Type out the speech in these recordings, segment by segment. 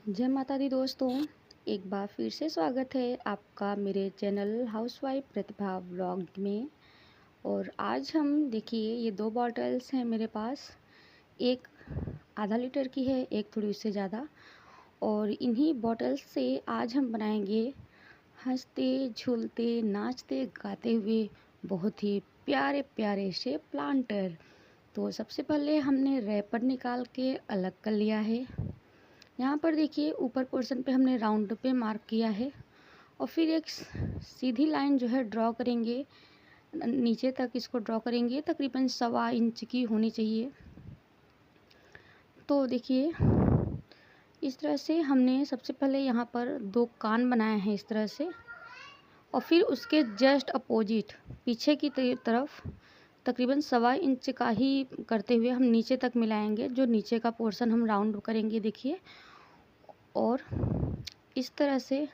जय माता दी दोस्तों। एक बार फिर से स्वागत है आपका मेरे चैनल हाउसवाइफ प्रतिभा व्लॉग में। और आज हम देखिए ये दो बॉटल्स हैं मेरे पास। एक आधा लीटर की है, एक थोड़ी उससे ज़्यादा। और इन्हीं बॉटल्स से आज हम बनाएंगे हंसते झूलते नाचते गाते हुए बहुत ही प्यारे प्यारे से प्लांटर। तो सबसे पहले हमने रैपर निकाल के अलग कर लिया है। यहाँ पर देखिए ऊपर पोर्शन पे हमने राउंड पे मार्क किया है और फिर एक सीधी लाइन जो है ड्रॉ करेंगे, नीचे तक इसको ड्रॉ करेंगे, तकरीबन 1.25 इंच की होनी चाहिए। तो देखिए इस तरह से हमने सबसे पहले यहाँ पर 2 कान बनाए हैं इस तरह से, और फिर उसके जस्ट अपोजिट पीछे की तरफ तकरीबन 1.25 इंच का ही करते हुए हम नीचे तक मिलाएंगे। जो नीचे का पोर्शन हम राउंड करेंगे देखिए, और इस तरह से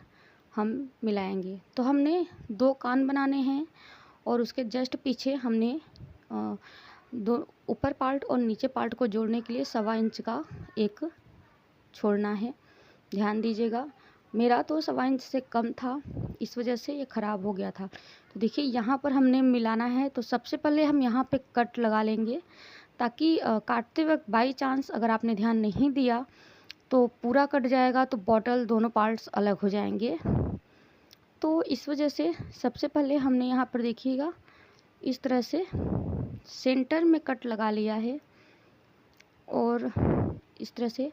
हम मिलाएंगे। तो हमने 2 कान बनाने हैं और उसके जस्ट पीछे हमने दो ऊपर पार्ट और नीचे पार्ट को जोड़ने के लिए 1.25 इंच का एक छोड़ना है। ध्यान दीजिएगा, मेरा तो 1.25 इंच से कम था, इस वजह से ये ख़राब हो गया था। तो देखिए यहाँ पर हमने मिलाना है। तो सबसे पहले हम यहाँ पे कट लगा लेंगे, ताकि काटते वक्त बाई चांस अगर आपने ध्यान नहीं दिया तो पूरा कट जाएगा, तो बॉटल दोनों पार्ट्स अलग हो जाएंगे। तो इस वजह से सबसे पहले हमने यहाँ पर देखिएगा इस तरह से सेंटर में कट लगा लिया है। और इस तरह से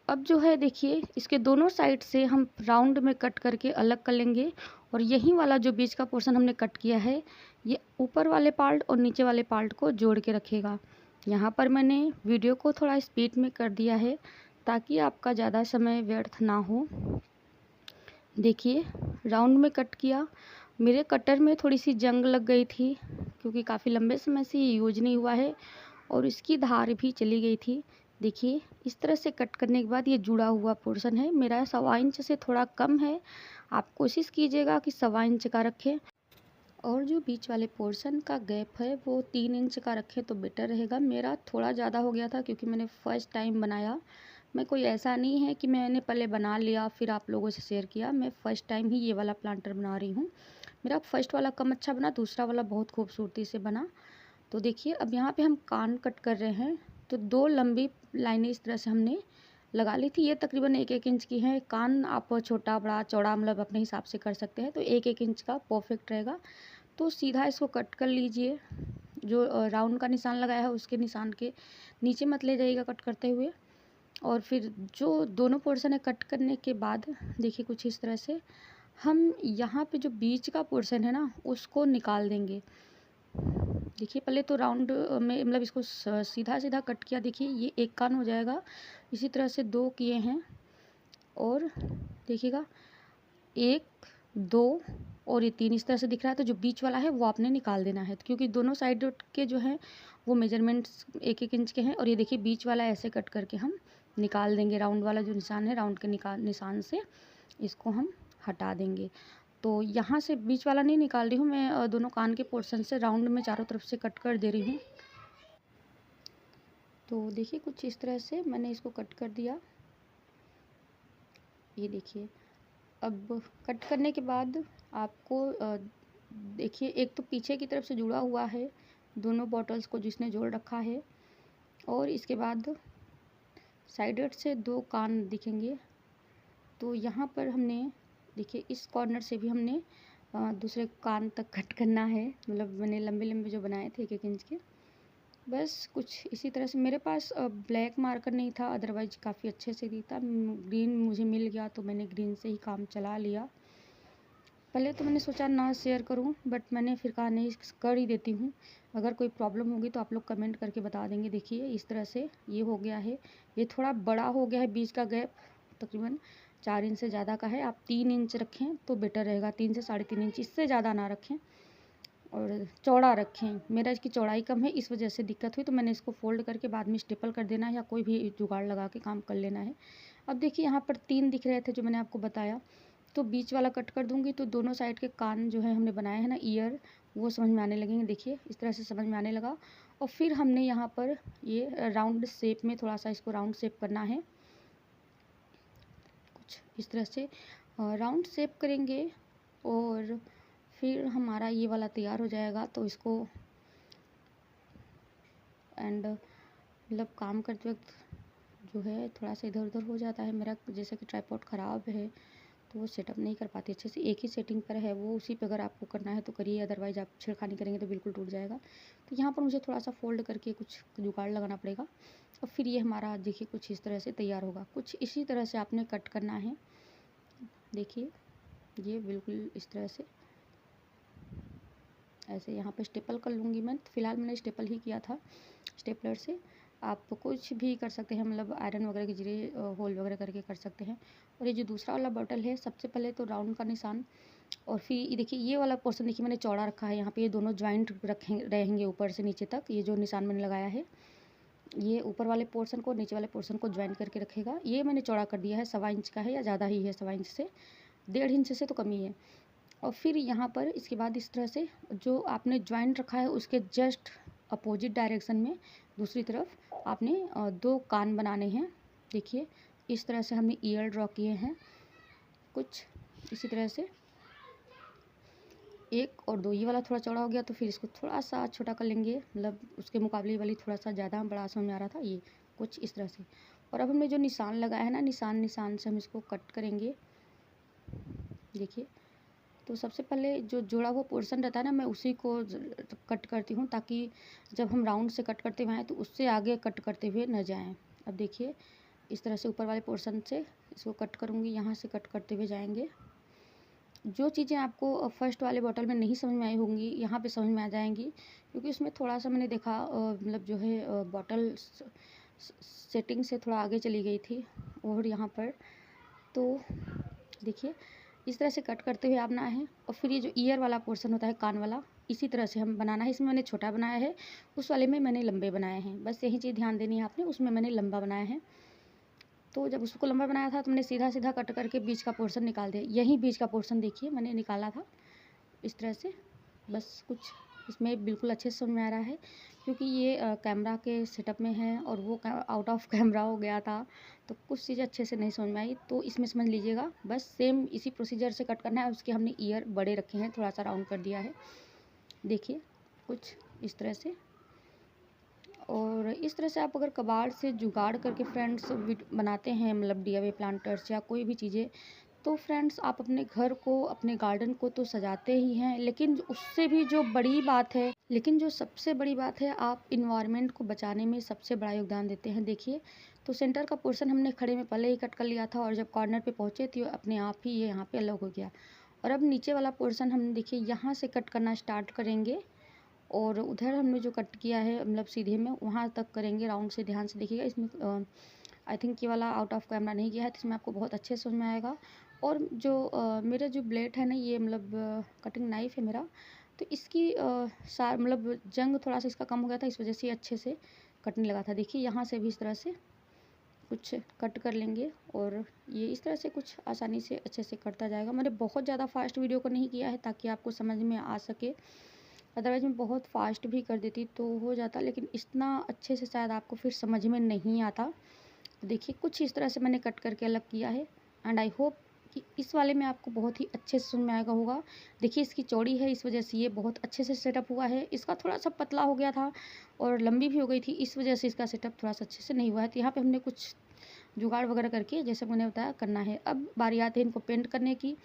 अब जो है देखिए इसके दोनों साइड से हम राउंड में कट करके अलग कर लेंगे। और यही वाला जो बीच का पोर्शन हमने कट किया है, ये ऊपर वाले पार्ट और नीचे वाले पार्ट को जोड़ के रखेगा। यहाँ पर मैंने वीडियो को थोड़ा स्पीड में कर दिया है ताकि आपका ज़्यादा समय व्यर्थ ना हो। देखिए राउंड में कट किया, मेरे कटर में थोड़ी सी जंग लग गई थी क्योंकि काफ़ी लंबे समय से ये यूज नहीं हुआ है और इसकी धार भी चली गई थी। देखिए इस तरह से कट करने के बाद ये जुड़ा हुआ पोर्शन है, मेरा 1.25 इंच से थोड़ा कम है। आप कोशिश कीजिएगा कि 1.25 इंच का रखें, और जो बीच वाले पोर्शन का गैप है वो 3 इंच का रखें तो बेटर रहेगा। मेरा थोड़ा ज़्यादा हो गया था क्योंकि मैंने फ़र्स्ट टाइम बनाया। मैं कोई ऐसा नहीं है कि मैंने पहले बना लिया फिर आप लोगों से शेयर किया, मैं फ़र्स्ट टाइम ही ये वाला प्लांटर बना रही हूँ। मेरा फर्स्ट वाला कम अच्छा बना, दूसरा वाला बहुत खूबसूरती से बना। तो देखिए अब यहाँ पे हम कान कट कर रहे हैं। तो 2 लंबी लाइनें इस तरह से हमने लगा ली थी, ये तकरीबन 1-1 इंच की हैं। कान आप छोटा बड़ा चौड़ा मतलब अपने हिसाब से कर सकते हैं, तो 1-1 इंच का परफेक्ट रहेगा। तो सीधा इसको कट कर लीजिए, जो राउंड का निशान लगाया है उसके निशान के नीचे मत ले जाइएगा कट करते हुए। और फिर जो दोनों पोर्शन है कट करने के बाद देखिए कुछ इस तरह से हम यहाँ पे जो बीच का पोर्शन है ना उसको निकाल देंगे। देखिए पहले तो राउंड में मतलब इसको सीधा सीधा कट किया, देखिए ये एक कान हो जाएगा। इसी तरह से 2 किए हैं और देखिएगा 1 2 और ये 3 इस तरह से दिख रहा है। तो जो बीच वाला है वो आपने निकाल देना है, क्योंकि दोनों साइड के जो हैं वो मेजरमेंट्स 1-1 इंच के हैं। और ये देखिए बीच वाला ऐसे कट करके हम निकाल देंगे, राउंड वाला जो निशान है राउंड के निशान से इसको हम हटा देंगे। तो यहाँ से बीच वाला नहीं निकाल रही हूँ मैं, दोनों कान के पोर्शन से राउंड में चारों तरफ से कट कर दे रही हूँ। तो देखिए कुछ इस तरह से मैंने इसको कट कर दिया। ये देखिए अब कट करने के बाद आपको देखिए एक तो पीछे की तरफ से जुड़ा हुआ है दोनों बॉटल्स को जिसने जोड़ रखा है, और इसके बाद साइड से 2 कान दिखेंगे। तो यहाँ पर हमने देखिए इस कॉर्नर से भी हमने दूसरे कान तक कट करना है, मतलब मैंने लंबे लंबे जो बनाए थे 1-1 इंच के। बस कुछ इसी तरह से मेरे पास ब्लैक मार्कर नहीं था, अदरवाइज काफ़ी अच्छे से दिखता। ग्रीन मुझे मिल गया तो मैंने ग्रीन से ही काम चला लिया। पहले तो मैंने सोचा ना शेयर करूं, बट मैंने फिर कहा नहीं कर ही देती हूं। अगर कोई प्रॉब्लम होगी तो आप लोग कमेंट करके बता देंगे। देखिए इस तरह से ये हो गया है, ये थोड़ा बड़ा हो गया है, बीच का गैप तकरीबन 4 इंच से ज़्यादा का है। आप 3 इंच रखें तो बेटर रहेगा, 3 से 3.5 इंच, इससे ज़्यादा ना रखें और चौड़ा रखें। मेरा इसकी चौड़ाई कम है इस वजह से दिक्कत हुई, तो मैंने इसको फोल्ड करके बाद में स्टेपल कर देना है या कोई भी जुगाड़ लगा के काम कर लेना है। अब देखिए यहाँ पर 3 दिख रहे थे जो मैंने आपको बताया, तो बीच वाला कट कर दूंगी तो दोनों साइड के कान जो है हमने बनाए हैं ना ईयर, वो समझ में आने लगेंगे। देखिए इस तरह से समझ में आने लगा। और फिर हमने यहाँ पर ये राउंड शेप में थोड़ा सा इसको राउंड शेप करना है। कुछ इस तरह से राउंड शेप करेंगे और फिर हमारा ये वाला तैयार हो जाएगा। तो इसको एंड मतलब काम करते वक्त जो है थोड़ा सा इधर उधर हो जाता है मेरा, जैसे कि ट्राइपॉड ख़राब है तो वो सेटअप नहीं कर पाती अच्छे से। एक ही सेटिंग पर है वो, उसी पे अगर आपको करना है तो करिए, अदरवाइज़ आप छेड़खानी करेंगे तो बिल्कुल टूट जाएगा। तो यहाँ पर मुझे थोड़ा सा फोल्ड करके कुछ जुगाड़ लगाना पड़ेगा और फिर ये हमारा देखिए कुछ इस तरह से तैयार होगा। कुछ इसी तरह से आपने कट करना है। देखिए ये बिल्कुल इस तरह से ऐसे यहाँ पे स्टेपल कर लूँगी मैं। फ़िलहाल मैंने स्टेपल ही किया था स्टेपलर से। आप कुछ भी कर सकते हैं, मतलब आयरन वगैरह के जरिए होल वगैरह करके कर सकते हैं। और ये जो दूसरा वाला बॉटल है, सबसे पहले तो राउंड का निशान और फिर ये देखिए ये वाला पोर्शन देखिए मैंने चौड़ा रखा है। यहाँ पे ये दोनों ज्वाइंट रहेंगे ऊपर से नीचे तक। ये जो निशान मैंने लगाया है ये ऊपर वाले पोर्शन को नीचे वाले पोर्शन को ज्वाइन करके रखेगा। ये मैंने चौड़ा कर दिया है, 1.25 इंच का है या ज़्यादा ही है, 1.25 इंच से 1.5 इंच से तो कम ही है। और फिर यहाँ पर इसके बाद इस तरह से जो आपने ज्वाइंट रखा है उसके जस्ट अपोजिट डायरेक्शन में दूसरी तरफ आपने 2 कान बनाने हैं। देखिए इस तरह से हमने ईयर ड्रॉ किए हैं कुछ इसी तरह से 1 और 2। ये वाला थोड़ा चौड़ा हो गया तो फिर इसको थोड़ा सा छोटा कर लेंगे, मतलब उसके मुकाबले वाली थोड़ा सा ज़्यादा बड़ा समझ में आ रहा था, ये कुछ इस तरह से। और अब हमने जो निशान लगाया है ना, निशान से हम इसको कट करेंगे। देखिए तो सबसे पहले जो जुड़ा हुआ पोर्शन रहता है ना, मैं उसी को कट करती हूँ ताकि जब हम राउंड से कट करते हुए आएँ तो उससे आगे कट करते हुए न जाएं। अब देखिए इस तरह से ऊपर वाले पोर्शन से इसको कट करूँगी, यहाँ से कट करते हुए जाएंगे। जो चीज़ें आपको फर्स्ट वाले बॉटल में नहीं समझ में आई होंगी यहाँ पे समझ में आ जाएंगी, क्योंकि उसमें थोड़ा सा मैंने देखा मतलब जो है बॉटल सेटिंग से थोड़ा आगे चली गई थी। और यहाँ पर तो देखिए इस तरह से कट करते हुए आना है। और फिर ये जो ईयर वाला पोर्शन होता है, कान वाला, इसी तरह से हम बनाना है। इसमें मैंने छोटा बनाया है, उस वाले में मैंने लंबे बनाए हैं। बस यही चीज़ ध्यान देनी है आपने, उसमें मैंने लंबा बनाया है। तो जब उसको लंबा बनाया था तो मैंने सीधा सीधा कट करके बीच का पोर्शन निकाल दिया। यही बीच का पोर्शन देखिए मैंने निकाला था इस तरह से। बस कुछ इसमें बिल्कुल अच्छे से समझ में आ रहा है, क्योंकि ये कैमरा के सेटअप में है और वो आउट ऑफ कैमरा हो गया था तो कुछ चीज़ें अच्छे से नहीं समझ में आई। तो इसमें समझ लीजिएगा, बस सेम इसी प्रोसीजर से कट करना है। उसके हमने ईयर बड़े रखे हैं, थोड़ा सा राउंड कर दिया है। देखिए कुछ इस तरह से। और इस तरह से आप अगर कबाड़ से जुगाड़ करके फ्रेंड्स बनाते हैं, मतलब DIY प्लांटर्स या कोई भी चीज़ें, तो फ्रेंड्स आप अपने घर को, अपने गार्डन को तो सजाते ही हैं, लेकिन उससे भी जो बड़ी बात है, लेकिन जो सबसे बड़ी बात है, आप इन्वायरमेंट को बचाने में सबसे बड़ा योगदान देते हैं। देखिए तो सेंटर का पोर्शन हमने खड़े में पहले ही कट कर लिया था और जब कॉर्नर पे पहुँचे तो अपने आप ही ये यहाँ पे अलग हो गया। और अब नीचे वाला पोर्शन हम देखिए यहाँ से कट करना स्टार्ट करेंगे और उधर हमने जो कट किया है मतलब सीधे में वहाँ तक करेंगे राउंड से। ध्यान से देखिएगा, इसमें आई थिंक ये वाला आउट ऑफ कैमरा नहीं किया है तो इसमें आपको बहुत अच्छे से समझ में आएगा। और जो मेरा जो ब्लेड है ना, ये मतलब कटिंग नाइफ है मेरा, तो इसकी मतलब जंग थोड़ा सा इसका कम हो गया था, इस वजह से अच्छे से कटने लगा था। देखिए यहाँ से भी इस तरह से कुछ कट कर लेंगे और ये इस तरह से कुछ आसानी से अच्छे से कटता जाएगा। मैंने बहुत ज़्यादा फास्ट वीडियो को नहीं किया है ताकि आपको समझ में आ सके, अदरवाइज़ मैं बहुत फास्ट भी कर देती तो हो जाता, लेकिन इतना अच्छे से शायद आपको फिर समझ में नहीं आता। तो देखिए कुछ इस तरह से मैंने कट करके अलग किया है एंड आई होप कि इस वाले में आपको बहुत ही अच्छे से समझ में आएगा होगा। देखिए इसकी चौड़ी है, इस वजह से ये बहुत अच्छे से सेटअप हुआ है। इसका थोड़ा सा पतला हो गया था और लंबी भी हो गई थी, इस वजह से इसका सेटअप थोड़ा सा अच्छे से नहीं हुआ है। तो यहाँ पे हमने कुछ जुगाड़ वगैरह करके, जैसे मैंने बताया, करना है। अब बारी आती है इनको पेंट करने की।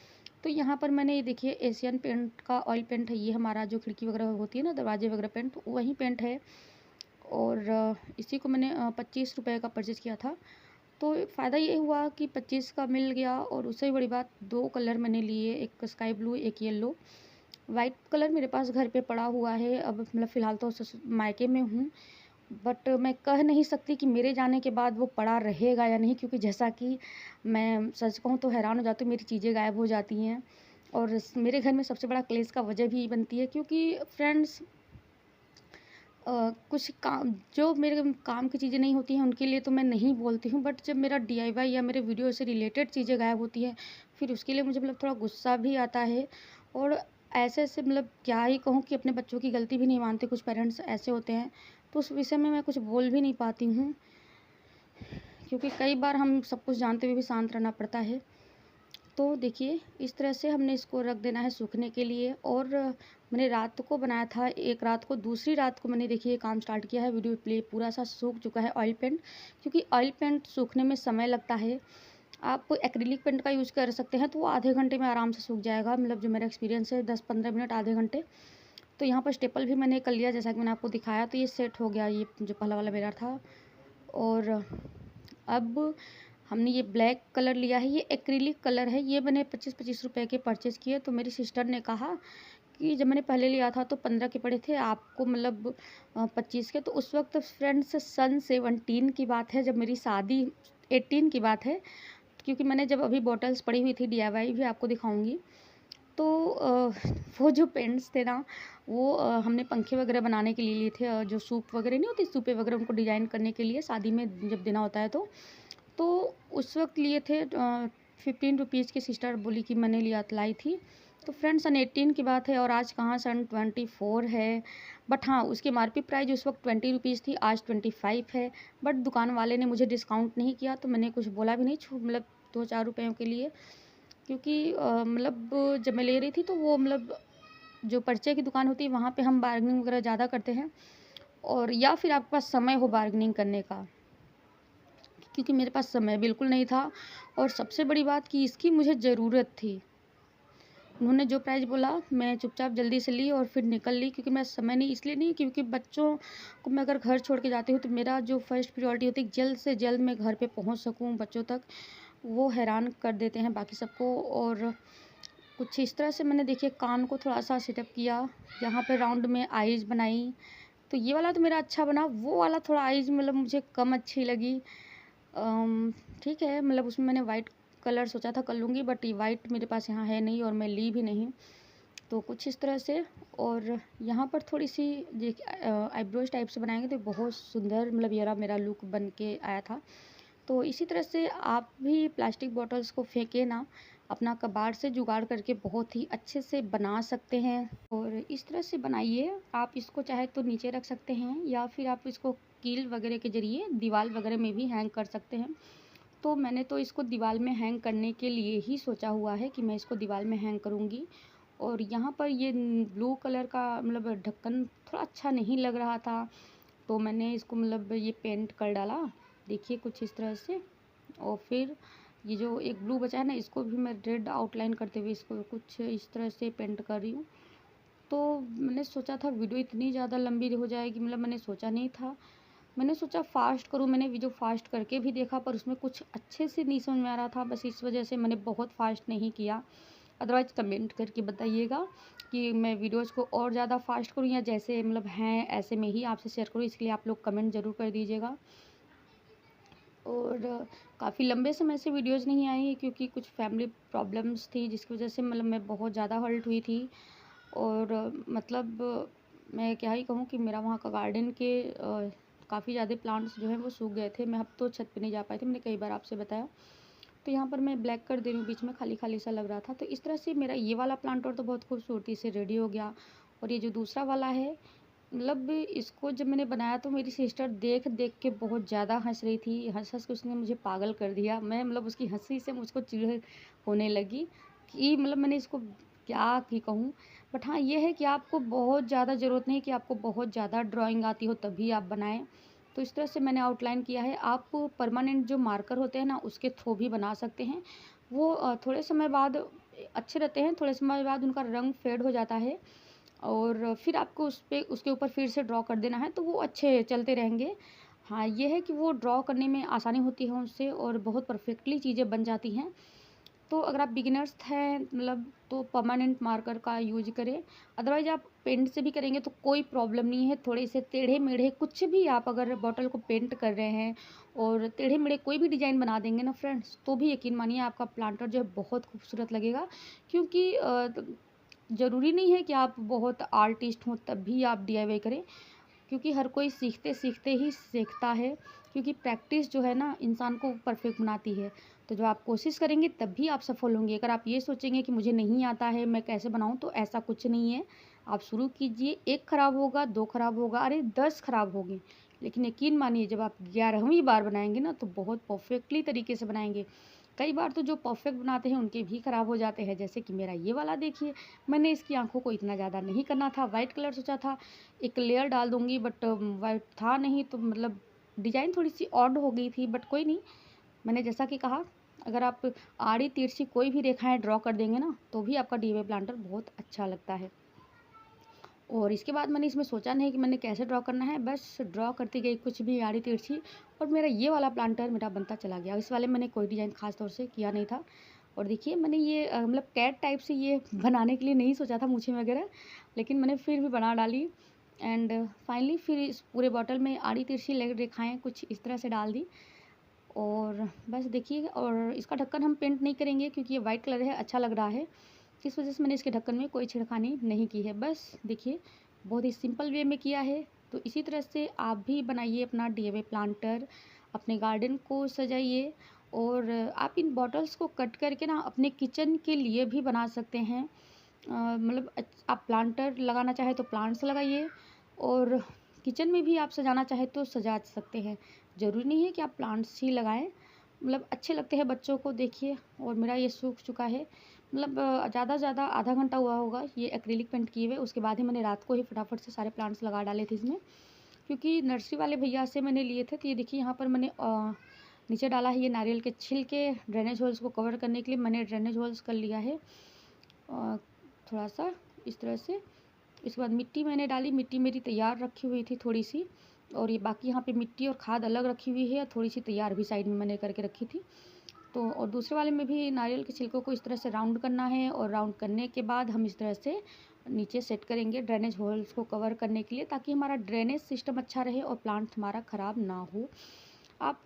तो यहाँ पर मैंने ये देखिए एशियन पेंट का ऑयल पेंट है, ये हमारा जो खिड़की वगैरह होती है ना, दरवाजे वगैरह पेंट, वही पेंट है। और इसी को मैंने 25 रुपये का परचेज़ किया था। तो फ़ायदा ये हुआ कि 25 का मिल गया। और उससे भी बड़ी बात, 2 कलर मैंने लिए, एक स्काई ब्लू एक येलो। वाइट कलर मेरे पास घर पे पड़ा हुआ है, अब मतलब फ़िलहाल तो मायके में हूँ, बट मैं कह नहीं सकती कि मेरे जाने के बाद वो पड़ा रहेगा या नहीं, क्योंकि जैसा कि मैं सच कहूँ तो हैरान हो जाती हूँ, मेरी चीज़ें गायब हो जाती हैं। और मेरे घर में सबसे बड़ा क्लेश का वजह भी बनती है, क्योंकि फ्रेंड्स कुछ काम, जो मेरे काम की चीज़ें नहीं होती हैं उनके लिए तो मैं नहीं बोलती हूँ, बट जब मेरा DIY या मेरे वीडियो से रिलेटेड चीज़ें गायब होती हैं, फिर उसके लिए मुझे मतलब थोड़ा गुस्सा भी आता है। और ऐसे मतलब क्या ही कहूँ कि अपने बच्चों की गलती भी नहीं मानते, कुछ पेरेंट्स ऐसे होते हैं, तो उस विषय में मैं कुछ बोल भी नहीं पाती हूँ, क्योंकि कई बार हम सब कुछ जानते हुए भी शांत रहना पड़ता है। तो देखिए इस तरह से हमने इसको रख देना है सूखने के लिए। और मैंने रात को बनाया था, एक रात को, दूसरी रात को मैंने देखिए काम स्टार्ट किया है। वीडियो प्ले पूरा सा सूख चुका है ऑयल पेंट, क्योंकि ऑयल पेंट सूखने में समय लगता है। आप एक्रिलिक पेंट का यूज़ कर सकते हैं तो वो आधे घंटे में आराम से सूख जाएगा, मतलब जो मेरा एक्सपीरियंस है 10-15 मिनट, आधे घंटे। तो यहाँ पर स्टेपल भी मैंने कर लिया जैसा कि मैंने आपको दिखाया, तो ये सेट हो गया, ये जो पहला वाला मिरर था। और अब हमने ये ब्लैक कलर लिया है, ये एक्रिलिक कलर है। ये मैंने 25-25 रुपए के परचेज़ किए। तो मेरी सिस्टर ने कहा कि जब मैंने पहले लिया था तो 15 के पड़े थे, आपको मतलब 25 के। तो उस वक्त फ्रेंड्स सन 17 की बात है, जब मेरी शादी 18 की बात है, क्योंकि मैंने जब अभी बॉटल्स पड़ी हुई थी DIY भी आपको दिखाऊंगी। तो वो जो पेंट्स थे ना, वो हमने पंखे वगैरह बनाने के लिए लिए थे, जो सूप वगैरह नहीं होती, सूपे वगैरह उनको डिज़ाइन करने के लिए शादी में जब देना होता है तो उस वक्त लिए थे 15 रुपीज़ की। सिस्टर बोली कि मैंने लाई थी। तो फ्रेंड्स सन 18 की बात है और आज कहाँ सन 24 है। बट हाँ, उसकी MRP प्राइस उस वक्त 20 रुपीज़ थी, आज 25 है। बट दुकान वाले ने मुझे डिस्काउंट नहीं किया, तो मैंने कुछ बोला भी नहीं, मतलब 2-4 रुपयों के लिए। क्योंकि मतलब जब मैं ले रही थी तो वो मतलब जो पर्चे की दुकान होती है वहाँ पे हम बार्गेनिंग वगैरह ज़्यादा करते हैं, और या फिर आपके पास समय हो बार्गेनिंग करने का, क्योंकि मेरे पास समय बिल्कुल नहीं था। और सबसे बड़ी बात कि इसकी मुझे ज़रूरत थी। उन्होंने जो प्राइस बोला मैं चुपचाप जल्दी से ली और फिर निकल ली, क्योंकि मैं समय नहीं, इसलिए नहीं, क्योंकि बच्चों को मैं अगर घर छोड़ के जाती हूँ तो मेरा जो फर्स्ट प्रायोरिटी होती है जल्द से जल्द मैं घर पे पहुँच सकूँ बच्चों तक। वो हैरान कर देते हैं बाकी सबको। और कुछ इस तरह से मैंने देखिए कान को थोड़ा सा सेटअप किया, यहाँ पे राउंड में आईज बनाई। तो ये वाला तो मेरा अच्छा बना, वो वाला थोड़ा आईज मतलब मुझे कम अच्छी लगी। ठीक है, मतलब उसमें मैंने वाइट कलर सोचा था कर लूँगी, बट ये वाइट मेरे पास यहाँ है नहीं और मैं ली भी नहीं। तो कुछ इस तरह से। और यहाँ पर थोड़ी सी आईब्रोज टाइप से बनाएंगे तो बहुत सुंदर, मतलब ये मेरा लुक बन के आया था। तो इसी तरह से आप भी प्लास्टिक बॉटल्स को फेंके ना, अपना कबाड़ से जुगाड़ करके बहुत ही अच्छे से बना सकते हैं। और इस तरह से बनाइए। आप इसको चाहे तो नीचे रख सकते हैं, या फिर आप इसको कील वगैरह के ज़रिए दीवार वगैरह में भी हैंग कर सकते हैं। तो मैंने तो इसको दीवार में हैंग करने के लिए ही सोचा हुआ है कि मैं इसको दीवार में हैंग करूँगी। और यहाँ पर ये ब्लू कलर का मतलब ढक्कन थोड़ा अच्छा नहीं लग रहा था, तो मैंने इसको मतलब ये पेंट कर डाला, देखिए कुछ इस तरह से। और फिर ये जो एक ब्लू बचा है ना, इसको भी मैं रेड आउटलाइन करते हुए इसको कुछ इस तरह से पेंट कर रही हूँ। तो मैंने सोचा था वीडियो इतनी ज़्यादा लंबी हो जाएगी, मतलब मैंने सोचा नहीं था। मैंने सोचा फ़ास्ट करूँ, मैंने वीडियो फ़ास्ट करके भी देखा पर उसमें कुछ अच्छे से नहीं समझ में आ रहा था, बस इस वजह से मैंने बहुत फ़ास्ट नहीं किया। अदरवाइज़ कमेंट करके बताइएगा कि मैं वीडियोज़ को और ज़्यादा फ़ास्ट करूँ या जैसे मतलब हैं ऐसे में ही आपसे शेयर करूँ, इसके लिए आप लोग कमेंट ज़रूर कर दीजिएगा। और काफ़ी लंबे समय से वीडियोज़ नहीं आई क्योंकि कुछ फैमिली प्रॉब्लम्स थी, जिसकी वजह से मतलब मैं बहुत ज़्यादा हर्ट हुई थी। और मतलब मैं क्या ही कहूँ कि मेरा वहाँ का गार्डन के काफ़ी ज़्यादा प्लांट्स जो हैं वो सूख गए थे। मैं अब तो छत पे नहीं जा पाई थी, मैंने कई बार आपसे बताया। तो यहाँ पर मैं ब्लैक कर दे रही हूँ, बीच में खाली खाली सा लग रहा था। तो इस तरह से मेरा ये वाला प्लांट और तो बहुत खूबसूरती से रेडी हो गया। और ये जो दूसरा वाला है, मतलब इसको जब मैंने बनाया तो मेरी सिस्टर देख देख के बहुत ज़्यादा हंस रही थी, हंस हंस के उसने मुझे पागल कर दिया। मैं मतलब उसकी हंसी से मुझको चिढ़ होने लगी कि मतलब मैंने इसको क्या ही कहूँ। बट हाँ, ये है कि आपको बहुत ज़्यादा ज़रूरत नहीं कि आपको बहुत ज़्यादा ड्राइंग आती हो तभी आप बनाएं। तो इस तरह से मैंने आउटलाइन किया है। आप परमानेंट जो मार्कर होते हैं ना, उसके थ्रू भी बना सकते हैं। वो थोड़े समय बाद अच्छे रहते हैं, थोड़े समय बाद उनका रंग फेड हो जाता है और फिर आपको उसके ऊपर फिर से ड्रॉ कर देना है, तो वो अच्छे चलते रहेंगे। हाँ, ये है कि वो ड्रॉ करने में आसानी होती है उससे और बहुत परफेक्टली चीज़ें बन जाती हैं। तो अगर आप बिगिनर्स हैं मतलब तो परमानेंट मार्कर का यूज करें। अदरवाइज आप पेंट से भी करेंगे तो कोई प्रॉब्लम नहीं है। थोड़े से टेढ़े मेढ़े कुछ भी आप अगर बॉटल को पेंट कर रहे हैं और टेढ़े मेढ़े कोई भी डिज़ाइन बना देंगे ना फ्रेंड्स, तो भी यकीन मानिए आपका प्लांटर जो है बहुत खूबसूरत लगेगा। क्योंकि ज़रूरी नहीं है कि आप बहुत आर्टिस्ट हों तब भी आप DIY करें, क्योंकि हर कोई सीखते सीखते ही सीखता है। क्योंकि प्रैक्टिस जो है ना इंसान को परफेक्ट बनाती है। तो जब आप कोशिश करेंगे तब भी आप सफल होंगे। अगर आप ये सोचेंगे कि मुझे नहीं आता है मैं कैसे बनाऊं, तो ऐसा कुछ नहीं है। आप शुरू कीजिए, 1 ख़राब होगा, 2 ख़राब होगा, अरे 10 ख़राब होंगे, लेकिन यकीन मानिए जब आप 11वीं बार बनाएंगे ना तो बहुत परफेक्टली तरीके से बनाएंगे। कई बार तो जो परफेक्ट बनाते हैं उनके भी ख़राब हो जाते हैं, जैसे कि मेरा ये वाला देखिए। मैंने इसकी आंखों को इतना ज़्यादा नहीं करना था, वाइट कलर सोचा था, एक लेयर डाल दूंगी, बट वाइट था नहीं, तो मतलब डिज़ाइन थोड़ी सी ऑड हो गई थी, बट कोई नहीं। मैंने जैसा कि कहा, अगर आप आड़ी तिरछी कोई भी रेखाएं ड्रॉ कर देंगे ना तो भी आपका डीआईवाई प्लांटर बहुत अच्छा लगता है। और इसके बाद मैंने इसमें सोचा नहीं कि मैंने कैसे ड्रॉ करना है, बस ड्रॉ करती गई कुछ भी आड़ी तिरछी, और मेरा ये वाला प्लांटर मेरा बनता चला गया। इस वाले मैंने कोई डिज़ाइन खास तौर से किया नहीं था। और देखिए मैंने ये मतलब कैट टाइप से ये बनाने के लिए नहीं सोचा था मूछें वगैरह, लेकिन मैंने फिर भी बना डाली। एंड फाइनली फिर इस पूरे बॉटल में आड़ी तिरछी रेखाएँ कुछ इस तरह से डाल दी। और बस देखिए, और इसका ढक्कन हम पेंट नहीं करेंगे क्योंकि ये वाइट कलर है, अच्छा लग रहा है, इस वजह से मैंने इसके ढक्कन में कोई छिड़खानी नहीं की है। बस देखिए बहुत ही सिंपल वे में किया है। तो इसी तरह से आप भी बनाइए अपना डीआईवाई प्लांटर, अपने गार्डन को सजाइए। और आप इन बॉटल्स को कट करके ना अपने किचन के लिए भी बना सकते हैं। मतलब आप प्लांटर लगाना चाहे तो प्लांट्स लगाइए, और किचन में भी आप सजाना चाहे तो सजा सकते हैं। ज़रूरी नहीं है कि आप प्लांट्स ही लगाएं, मतलब अच्छे लगते हैं बच्चों को। देखिए, और मेरा ये सूख चुका है, मतलब ज़्यादा से ज़्यादा आधा घंटा हुआ होगा ये एक्रेलिक पेंट किए हुए। उसके बाद ही मैंने रात को ही फटाफट से सारे प्लांट्स लगा डाले थे इसमें, क्योंकि नर्सरी वाले भैया से मैंने लिए थे। तो ये देखिए यहाँ पर मैंने नीचे डाला है ये नारियल के छिलके, ड्रेनेज होल्स को कवर करने के लिए मैंने ड्रेनेज होल्स कर लिया है थोड़ा सा इस तरह से। इसके बाद मिट्टी मैंने डाली, मिट्टी मेरी तैयार रखी हुई थी थोड़ी सी, और ये बाकी यहाँ पे मिट्टी और खाद अलग रखी हुई है, थोड़ी सी तैयार भी साइड में मैंने करके रखी थी। तो और दूसरे वाले में भी नारियल के छिलकों को इस तरह से राउंड करना है, और राउंड करने के बाद हम इस तरह से नीचे सेट करेंगे ड्रेनेज होल्स को कवर करने के लिए, ताकि हमारा ड्रेनेज सिस्टम अच्छा रहे और प्लांट हमारा ख़राब ना हो। आप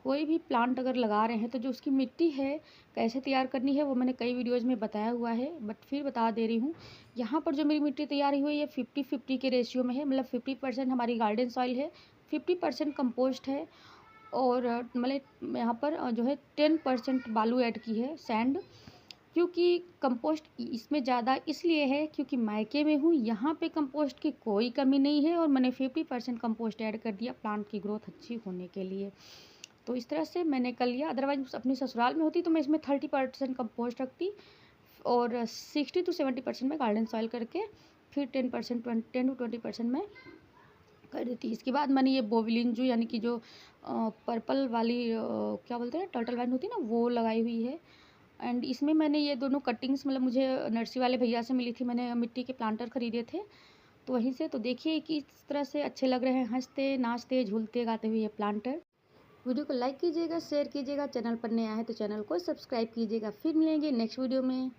कोई भी प्लांट अगर लगा रहे हैं तो जो उसकी मिट्टी है कैसे तैयार करनी है वो मैंने कई वीडियोज़ में बताया हुआ है, बट फिर बता दे रही हूँ। यहाँ पर जो मेरी मिट्टी तैयार हुई है ये 50-50 के रेशियो में है, मतलब 50% हमारी गार्डन सॉइल है, 50% कंपोस्ट है, और मतलब यहाँ पर जो है 10% बालू ऐड की है, सैंड। क्योंकि कंपोस्ट इसमें ज़्यादा इसलिए है क्योंकि मायके में हूँ, यहाँ पे कंपोस्ट की कोई कमी नहीं है, और मैंने 50% कंपोस्ट ऐड कर दिया प्लांट की ग्रोथ अच्छी होने के लिए। तो इस तरह से मैंने कर लिया। अदरवाइज अपनी ससुराल में होती तो मैं इसमें 30% कंपोस्ट रखती, और 60-70% में गार्डन सॉइल करके फिर 10-20% में कर देती। इसके बाद मैंने ये बोविलिन जो यानी कि जो पर्पल वाली क्या बोलते हैं टर्टल वाइन होती है ना, वो लगाई हुई है। एंड इसमें मैंने ये दोनों कटिंग्स मतलब मुझे नर्सरी वाले भैया से मिली थी, मैंने मिट्टी के प्लांटर ख़रीदे थे तो वहीं से। तो देखिए कि इस तरह से अच्छे लग रहे हैं, हंसते नाचते झूलते गाते हुए ये प्लांटर। वीडियो को लाइक कीजिएगा, शेयर कीजिएगा, चैनल पर नया है तो चैनल को सब्सक्राइब कीजिएगा। फिर मिलेंगे नेक्स्ट वीडियो में।